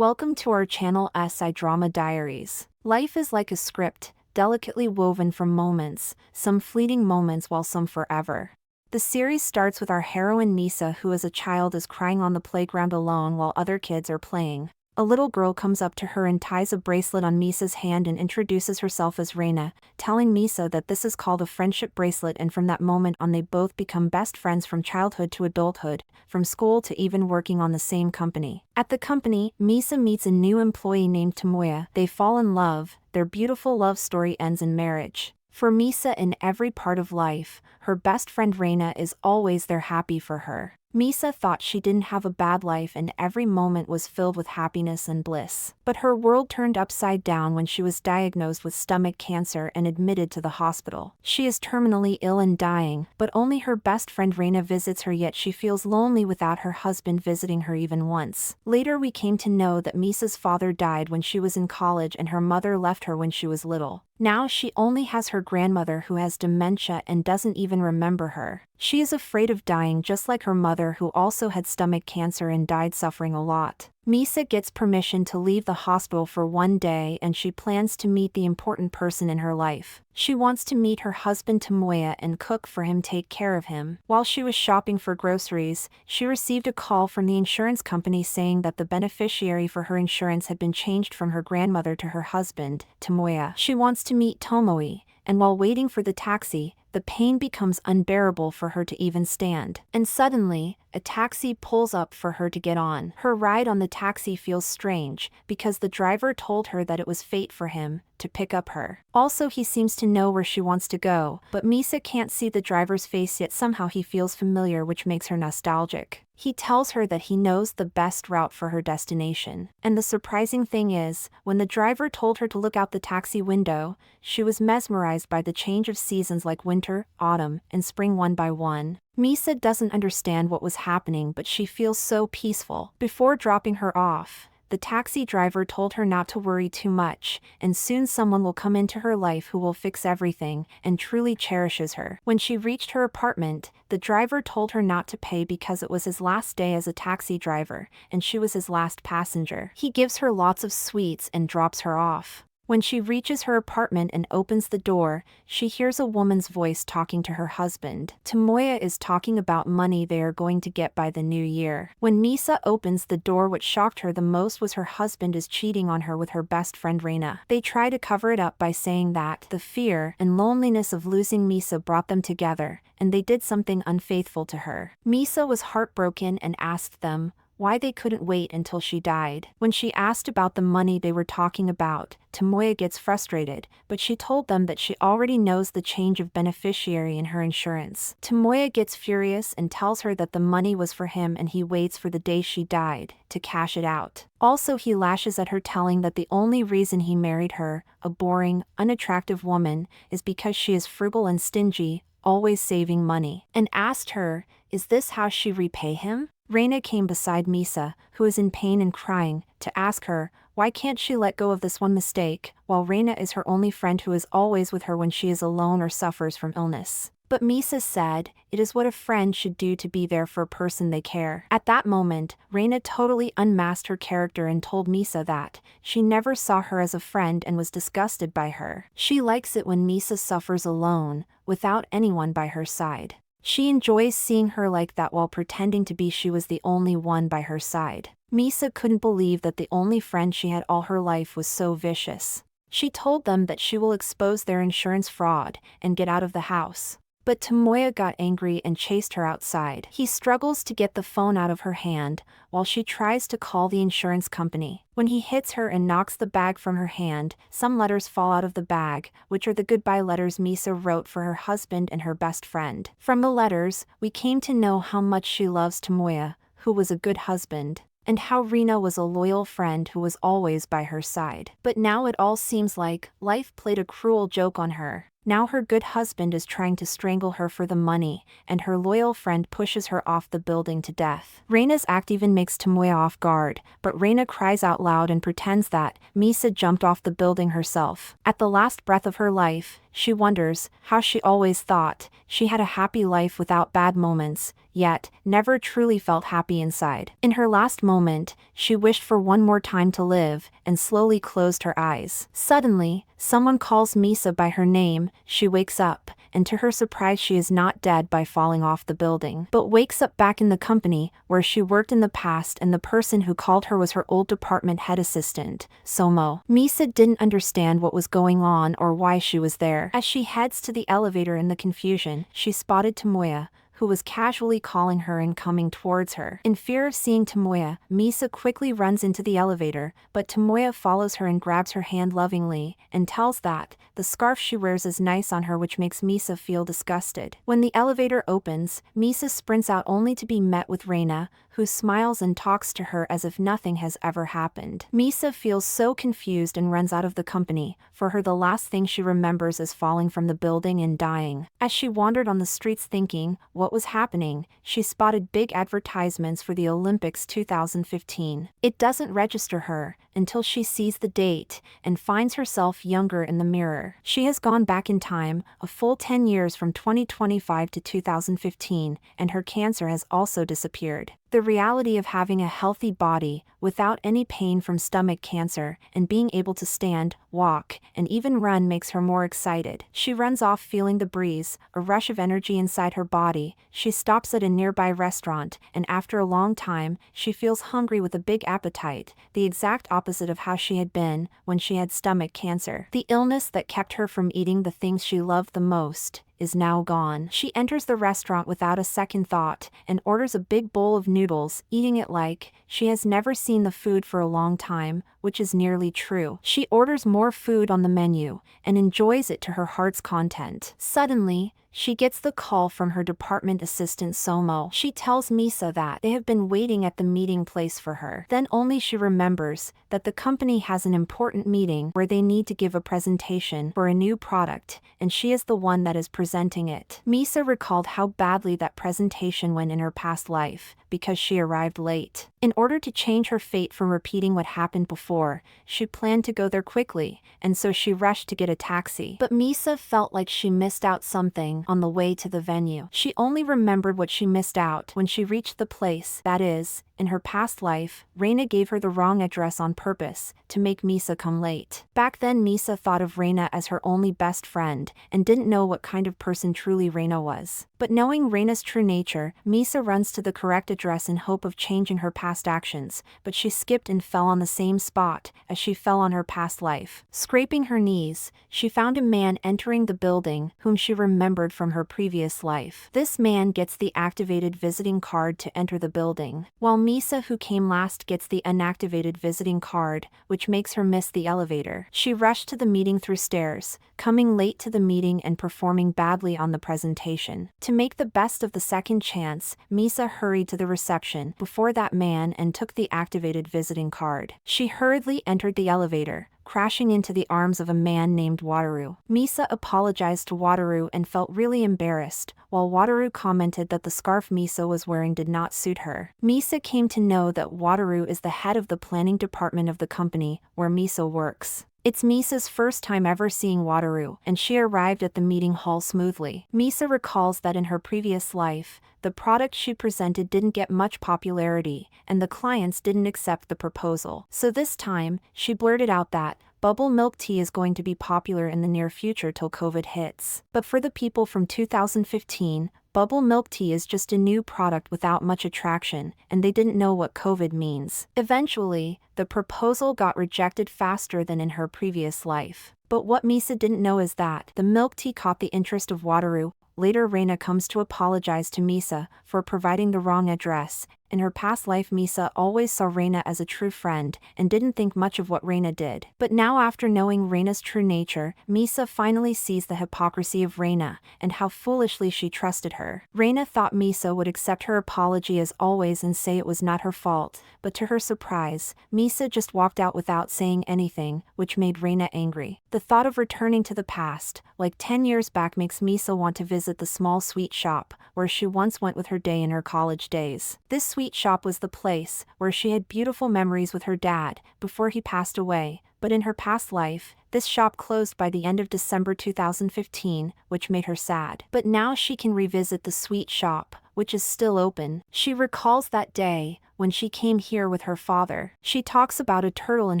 Welcome to our channel jdrama Diaries. Life is like a script, delicately woven from moments, some fleeting moments while some forever. The series starts with our heroine Misa, who as a child is crying on the playground alone while other kids are playing. A little girl comes up to her and ties a bracelet on Misa's hand and introduces herself as Reina, telling Misa that this is called a friendship bracelet, and from that moment on they both become best friends from childhood to adulthood, from school to even working on the same company. At the company, Misa meets a new employee named Tomoya. They fall in love. Their beautiful love story ends in marriage. For Misa, in every part of life, her best friend Reina is always there, happy for her. Misa thought she didn't have a bad life and every moment was filled with happiness and bliss. But her world turned upside down when she was diagnosed with stomach cancer and admitted to the hospital. She is terminally ill and dying, but only her best friend Reina visits her, yet she feels lonely without her husband visiting her even once. Later we came to know that Misa's father died when she was in college and her mother left her when she was little. Now she only has her grandmother, who has dementia and doesn't even remember her. She is afraid of dying, just like her mother, who also had stomach cancer and died suffering a lot. Misa gets permission to leave the hospital for one day and she plans to meet the important person in her life. She wants to meet her husband Tomoya and cook for him, take care of him. While she was shopping for groceries, she received a call from the insurance company saying that the beneficiary for her insurance had been changed from her grandmother to her husband, Tomoya. She wants to meet Tomoe, and while waiting for the taxi, the pain becomes unbearable for her to even stand. And suddenly, a taxi pulls up for her to get on. Her ride on the taxi feels strange, because the driver told her that it was fate for him to pick up her. Also, he seems to know where she wants to go, but Misa can't see the driver's face, yet somehow he feels familiar, which makes her nostalgic. He tells her that he knows the best route for her destination. And the surprising thing is, when the driver told her to look out the taxi window, she was mesmerized by the change of seasons like winter, autumn, and spring one by one. Misa doesn't understand what was happening, but she feels so peaceful. Before dropping her off, the taxi driver told her not to worry too much, and soon someone will come into her life who will fix everything and truly cherishes her. When she reached her apartment, the driver told her not to pay because it was his last day as a taxi driver, and she was his last passenger. He gives her lots of sweets and drops her off. When she reaches her apartment and opens the door, she hears a woman's voice talking to her husband. Tomoya is talking about money they are going to get by the new year. When Misa opens the door, what shocked her the most was her husband is cheating on her with her best friend Reina. They try to cover it up by saying that the fear and loneliness of losing Misa brought them together, and they did something unfaithful to her. Misa was heartbroken and asked them why they couldn't wait until she died. When she asked about the money they were talking about, Tomoya gets frustrated, but she told them that she already knows the change of beneficiary in her insurance. Tomoya gets furious and tells her that the money was for him and he waits for the day she died to cash it out. Also, he lashes at her, telling that the only reason he married her, a boring, unattractive woman, is because she is frugal and stingy, always saving money, and asked her, is this how she repay him? Reina came beside Misa, who is in pain and crying, to ask her, why can't she let go of this one mistake, while Reina is her only friend who is always with her when she is alone or suffers from illness. But Misa said, it is what a friend should do to be there for a person they care. At that moment, Reina totally unmasked her character and told Misa that she never saw her as a friend and was disgusted by her. She likes it when Misa suffers alone, without anyone by her side. She enjoys seeing her like that while pretending to be she was the only one by her side. Misa couldn't believe that the only friend she had all her life was so vicious. She told them that she will expose their insurance fraud and get out of the house. But Tomoya got angry and chased her outside. He struggles to get the phone out of her hand, while she tries to call the insurance company. When he hits her and knocks the bag from her hand, some letters fall out of the bag, which are the goodbye letters Misa wrote for her husband and her best friend. From the letters, we came to know how much she loves Tomoya, who was a good husband, and how Reina was a loyal friend who was always by her side. But now it all seems like life played a cruel joke on her. Now her good husband is trying to strangle her for the money, and her loyal friend pushes her off the building to death. Reina's act even makes Tomoya off guard, but Reina cries out loud and pretends that Misa jumped off the building herself. At the last breath of her life, she wonders how she always thought she had a happy life without bad moments, yet never truly felt happy inside. In her last moment, she wished for one more time to live and slowly closed her eyes. Suddenly, someone calls Misa by her name. She wakes up, and to her surprise she is not dead by falling off the building, but wakes up back in the company where she worked in the past, and the person who called her was her old department head assistant, Somo. Misa didn't understand what was going on or why she was there. As she heads to the elevator in the confusion, she spotted Tomoya, who was casually calling her and coming towards her. In fear of seeing Tomoya, Misa quickly runs into the elevator, but Tomoya follows her and grabs her hand lovingly, and tells that the scarf she wears is nice on her, which makes Misa feel disgusted. When the elevator opens, Misa sprints out only to be met with Reina, who smiles and talks to her as if nothing has ever happened. Misa feels so confused and runs out of the company. For her, the last thing she remembers is falling from the building and dying. As she wandered on the streets thinking what was happening, she spotted big advertisements for the Olympics 2015. It doesn't register her until she sees the date and finds herself younger in the mirror. She has gone back in time, a full 10 years from 2025 to 2015, and her cancer has also disappeared. The reality of having a healthy body, without any pain from stomach cancer, and being able to stand, walk, and even run makes her more excited. She runs off feeling the breeze, a rush of energy inside her body. She stops at a nearby restaurant, and after a long time, she feels hungry with a big appetite, the exact opposite of how she had been when she had stomach cancer. The illness that kept her from eating the things she loved the most is now gone. She enters the restaurant without a second thought and orders a big bowl of noodles, eating it like she has never seen the food for a long time, which is nearly true. She orders more food on the menu and enjoys it to her heart's content. Suddenly, she gets the call from her department assistant Somo. She tells Misa that they have been waiting at the meeting place for her. Then only she remembers that the company has an important meeting where they need to give a presentation for a new product, and she is the one that is presenting it. Misa recalled how badly that presentation went in her past life because she arrived late. In order to change her fate from repeating what happened before, she planned to go there quickly, and so she rushed to get a taxi. But Misa felt like she missed out something on the way to the venue. She only remembered what she missed out when she reached the place. That is, in her past life, Reina gave her the wrong address on purpose to make Misa come late. Back then, Misa thought of Reina as her only best friend and didn't know what kind of person truly Reina was. But knowing Reina's true nature, Misa runs to the correct address in hope of changing her past actions, but she skipped and fell on the same spot as she fell on her past life. Scraping her knees, she found a man entering the building whom she remembered from her previous life. This man gets the activated visiting card to enter the building, while Misa, who came last, gets the inactivated visiting card, which makes her miss the elevator. She rushed to the meeting through stairs, coming late to the meeting and performing badly on the presentation. To make the best of the second chance, Misa hurried to the reception before that man and took the activated visiting card. She hurriedly entered the elevator, crashing into the arms of a man named Wataru. Misa apologized to Wataru and felt really embarrassed, while Wataru commented that the scarf Misa was wearing did not suit her. Misa came to know that Wataru is the head of the planning department of the company where Misa works. It's Misa's first time ever seeing Wataru, and she arrived at the meeting hall smoothly. Misa recalls that in her previous life, the product she presented didn't get much popularity, and the clients didn't accept the proposal. So this time, she blurted out that bubble milk tea is going to be popular in the near future till COVID hits. But for the people from 2015, bubble milk tea is just a new product without much attraction, and they didn't know what COVID means. Eventually, the proposal got rejected faster than in her previous life. But what Misa didn't know is that the milk tea caught the interest of Wataru. Later, Reina comes to apologize to Misa for providing the wrong address. In her past life, Misa always saw Reina as a true friend and didn't think much of what Reina did. But now, after knowing Reina's true nature, Misa finally sees the hypocrisy of Reina and how foolishly she trusted her. Reina thought Misa would accept her apology as always and say it was not her fault, but to her surprise, Misa just walked out without saying anything, which made Reina angry. The thought of returning to the past, like 10 years back, makes Misa want to visit the small sweet shop where she once went with her day in her college days. This sweet shop was the place where she had beautiful memories with her dad before he passed away, But in her past life, this shop closed by the end of December 2015, which made her sad. But now she can revisit the sweet shop, which is still open. She recalls that day, when she came here with her father. She talks about a turtle in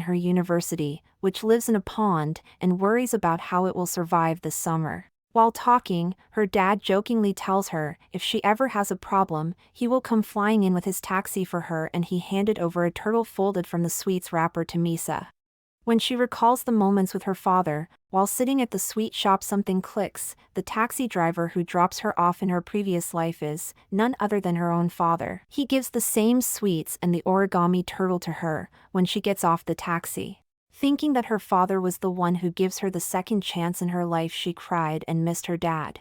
her university, which lives in a pond, and worries about how it will survive this summer. While talking, her dad jokingly tells her, if she ever has a problem, he will come flying in with his taxi for her, and he handed over a turtle folded from the sweets wrapper to Misa. When she recalls the moments with her father, while sitting at the sweet shop something clicks. The taxi driver who drops her off in her previous life is none other than her own father. He gives the same sweets and the origami turtle to her when she gets off the taxi. Thinking that her father was the one who gives her the second chance in her life, she cried and missed her dad.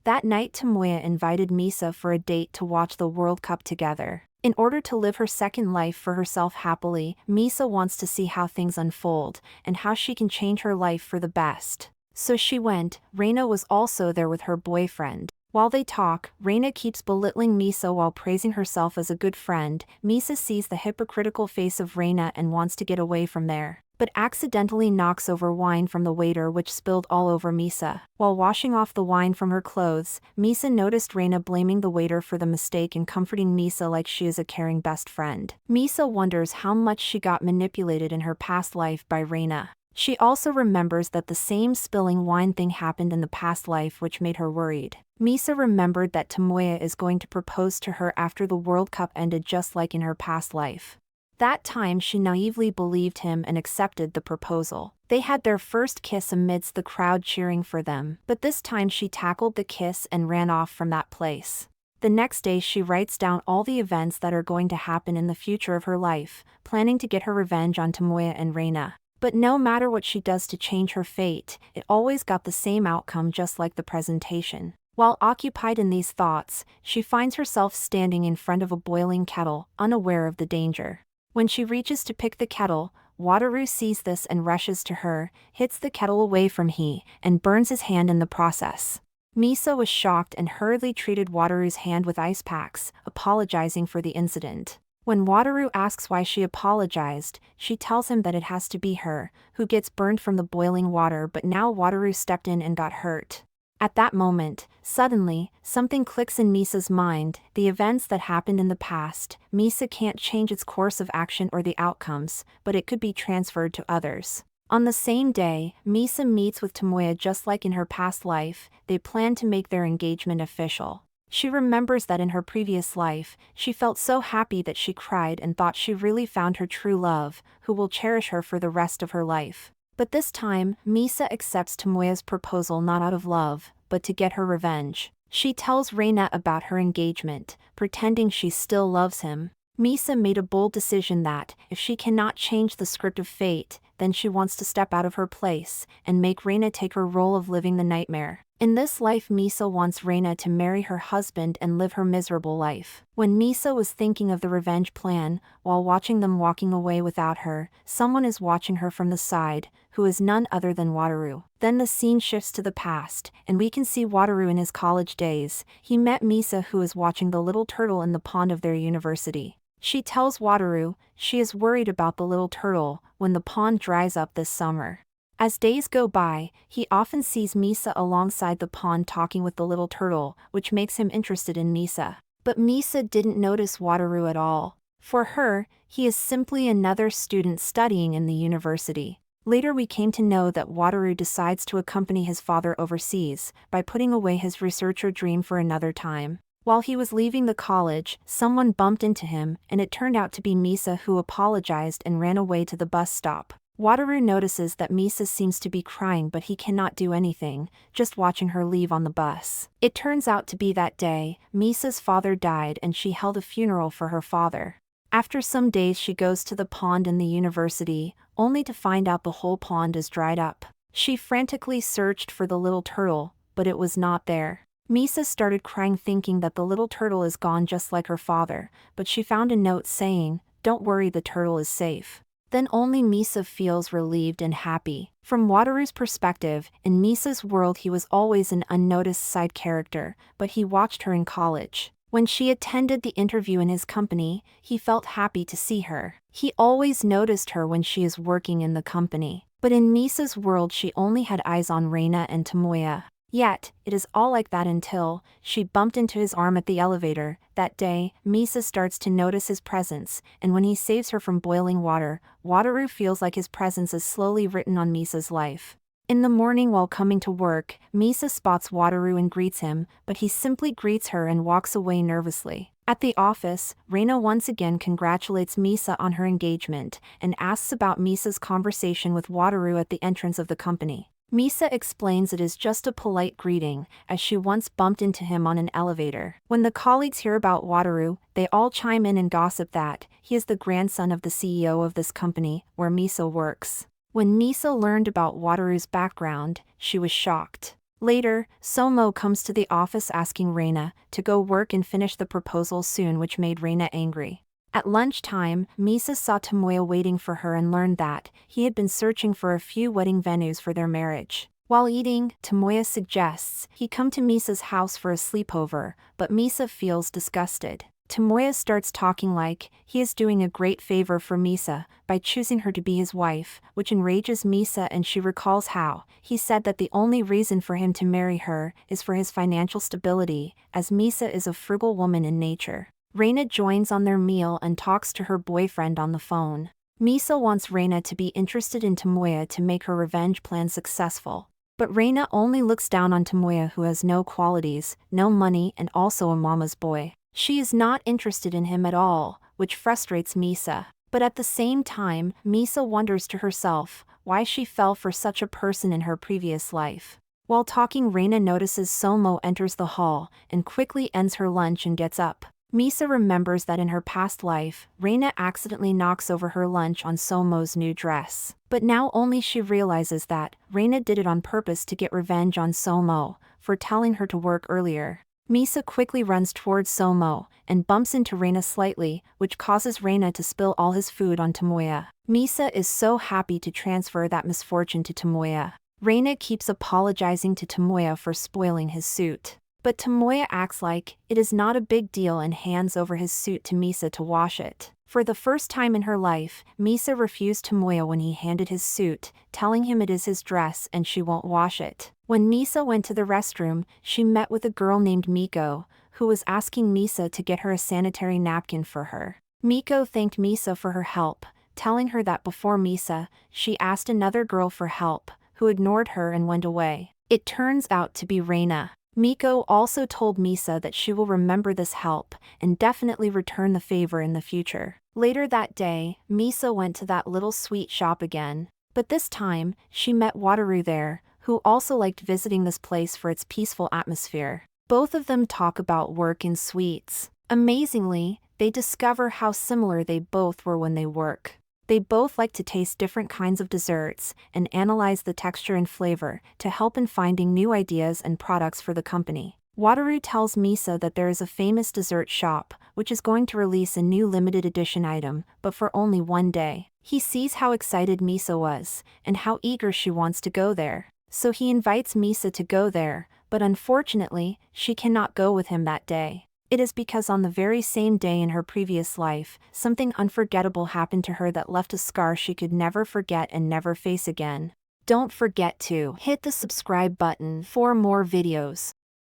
That night Tomoya invited Misa for a date to watch the World Cup together. In order to live her second life for herself happily, Misa wants to see how things unfold, and how she can change her life for the best. So she went. Reina was also there with her boyfriend. While they talk, Reina keeps belittling Misa while praising herself as a good friend. Misa sees the hypocritical face of Reina and wants to get away from there, but accidentally knocks over wine from the waiter, which spilled all over Misa. While washing off the wine from her clothes, Misa noticed Reina blaming the waiter for the mistake and comforting Misa like she is a caring best friend. Misa wonders how much she got manipulated in her past life by Reina. She also remembers that the same spilling wine thing happened in the past life, which made her worried. Misa remembered that Tomoya is going to propose to her after the World Cup ended, just like in her past life. That time she naively believed him and accepted the proposal. They had their first kiss amidst the crowd cheering for them, but this time she tackled the kiss and ran off from that place. The next day she writes down all the events that are going to happen in the future of her life, planning to get her revenge on Tomoya and Reina. But no matter what she does to change her fate, it always got the same outcome, just like the presentation. While occupied in these thoughts, she finds herself standing in front of a boiling kettle, unaware of the danger. When she reaches to pick the kettle, Wataru sees this and rushes to her, hits the kettle away from he, and burns his hand in the process. Misa was shocked and hurriedly treated Wataru's hand with ice packs, apologizing for the incident. When Wataru asks why she apologized, she tells him that it has to be her who gets burned from the boiling water, but now Wataru stepped in and got hurt. At that moment, suddenly, something clicks in Misa's mind. The events that happened in the past, Misa can't change its course of action or the outcomes, but it could be transferred to others. On the same day, Misa meets with Tomoya just like in her past life. They plan to make their engagement official. She remembers that in her previous life, she felt so happy that she cried and thought she really found her true love, who will cherish her for the rest of her life. But this time, Misa accepts Tomoya's proposal not out of love, but to get her revenge. She tells Reina about her engagement, pretending she still loves him. Misa made a bold decision that, if she cannot change the script of fate, then she wants to step out of her place, and make Reina take her role of living the nightmare. In this life, Misa wants Reina to marry her husband and live her miserable life. When Misa was thinking of the revenge plan, while watching them walking away without her, someone is watching her from the side, who is none other than Wataru. Then the scene shifts to the past, and we can see Wataru in his college days. He met Misa, who is watching the little turtle in the pond of their university. She tells Wataru she is worried about the little turtle when the pond dries up this summer. As days go by, he often sees Misa alongside the pond talking with the little turtle, which makes him interested in Misa. But Misa didn't notice Wataru at all. For her, he is simply another student studying in the university. Later we came to know that Wataru decides to accompany his father overseas, by putting away his researcher dream for another time. While he was leaving the college, someone bumped into him, and it turned out to be Misa, who apologized and ran away to the bus stop. Wataru notices that Misa seems to be crying, but he cannot do anything, just watching her leave on the bus. It turns out to be that day, Misa's father died and she held a funeral for her father. After some days she goes to the pond in the university, only to find out the whole pond is dried up. She frantically searched for the little turtle, but it was not there. Misa started crying, thinking that the little turtle is gone just like her father, but she found a note saying, "Don't worry, the turtle is safe." Then only Misa feels relieved and happy. From Wataru's perspective, in Misa's world he was always an unnoticed side character, but he watched her in college. When she attended the interview in his company, he felt happy to see her. He always noticed her when she is working in the company. But in Misa's world she only had eyes on Reina and Tomoya. Yet, it is all like that until she bumped into his arm at the elevator. That day, Misa starts to notice his presence, and when he saves her from boiling water, Wataru feels like his presence is slowly written on Misa's life. In the morning while coming to work, Misa spots Wataru and greets him, but he simply greets her and walks away nervously. At the office, Reina once again congratulates Misa on her engagement and asks about Misa's conversation with Wataru at the entrance of the company. Misa explains it is just a polite greeting, as she once bumped into him on an elevator. When the colleagues hear about Wataru, they all chime in and gossip that he is the grandson of the CEO of this company, where Misa works. When Misa learned about Wataru's background, she was shocked. Later, Somo comes to the office asking Reina to go work and finish the proposal soon, which made Reina angry. At lunchtime, Misa saw Tomoya waiting for her and learned that he had been searching for a few wedding venues for their marriage. While eating, Tomoya suggests he come to Misa's house for a sleepover, but Misa feels disgusted. Tomoya starts talking like he is doing a great favor for Misa by choosing her to be his wife, which enrages Misa, and she recalls how he said that the only reason for him to marry her is for his financial stability, as Misa is a frugal woman in nature. Reina joins on their meal and talks to her boyfriend on the phone. Misa wants Reina to be interested in Tomoya to make her revenge plan successful. But Reina only looks down on Tomoya, who has no qualities, no money, and also a mama's boy. She is not interested in him at all, which frustrates Misa. But at the same time, Misa wonders to herself why she fell for such a person in her previous life. While talking, Reina notices Somo enters the hall and quickly ends her lunch and gets up. Misa remembers that in her past life, Reina accidentally knocks over her lunch on Somo's new dress. But now only she realizes that Reina did it on purpose to get revenge on Somo for telling her to work earlier. Misa quickly runs towards Somo and bumps into Reina slightly, which causes Reina to spill all his food on Tomoya. Misa is so happy to transfer that misfortune to Tomoya. Reina keeps apologizing to Tomoya for spoiling his suit. But Tomoya acts like it is not a big deal and hands over his suit to Misa to wash it. For the first time in her life, Misa refused Tomoya when he handed his suit, telling him it is his dress and she won't wash it. When Misa went to the restroom, she met with a girl named Miko, who was asking Misa to get her a sanitary napkin for her. Miko thanked Misa for her help, telling her that before Misa, she asked another girl for help, who ignored her and went away. It turns out to be Reina. Miko also told Misa that she will remember this help and definitely return the favor in the future. Later that day, Misa went to that little sweet shop again. But this time, she met Wataru there, who also liked visiting this place for its peaceful atmosphere. Both of them talk about work and sweets. Amazingly, they discover how similar they both were when they work. They both like to taste different kinds of desserts and analyze the texture and flavor to help in finding new ideas and products for the company. Wataru tells Misa that there is a famous dessert shop which is going to release a new limited edition item, but for only one day. He sees how excited Misa was and how eager she wants to go there. So he invites Misa to go there, but unfortunately, she cannot go with him that day. It is because on the very same day in her previous life, something unforgettable happened to her that left a scar she could never forget and never face again. Don't forget to hit the subscribe button for more videos.